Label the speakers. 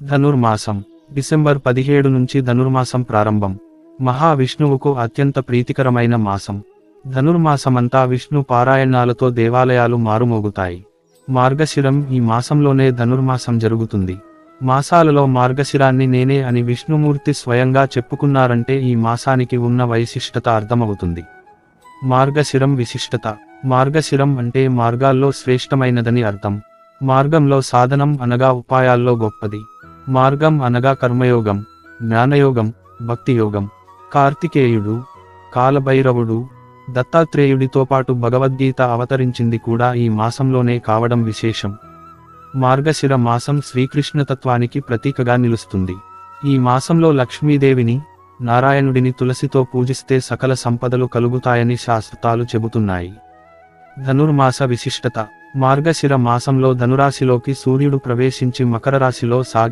Speaker 1: ధనుర్మాసం December 17 నుంచి ధనుర్మాసం ప్రారంభం. మహావిష్ణువుకు అత్యంత ప్రీతికరమైన మాసం. ధనుర్మాసమంతా విష్ణు పారాయణాలతో దేవాలయాలు మారుమోగుతాయి. మార్గశిరం ఈ మాసంలోనే ధనుర్మాసం జరుగుతుంది. మాసాలలో మార్గశిరాన్ని నేనే అని విష్ణుమూర్తి స్వయంగా చెప్పుకున్నారంటే ఈ మాసానికి ఉన్న వైశిష్టత అర్థమవుతుంది. మార్గశిరం విశిష్టత. మార్గశిరం అంటే మార్గాల్లో శ్రేష్టమైనదని అర్థం. మార్గంలో సాధనం అనగా ఉపాయాల్లో గొప్పది. మార్గం అనగా కర్మయోగం, జ్ఞానయోగం, భక్తియోగం. కార్తికేయుడు, కాలభైరవుడు, దత్తాత్రేయుడితో పాటు భగవద్గీత అవతరించింది కూడా ఈ మాసంలోనే కావడం విశేషం. మార్గశిర మాసం శ్రీకృష్ణతత్వానికి ప్రతీకగా నిలుస్తుంది. ఈ మాసంలో లక్ష్మీదేవిని, నారాయణుడిని తులసితో పూజిస్తే సకల సంపదలు కలుగుతాయని శాస్త్రాలు చెబుతున్నాయి. ధనుర్మాస విశిష్టత. మార్గశిర మాసంలో ధనురాశిలోకి సూర్యుడు ప్రవేశించి మకర రాశిలో సాగి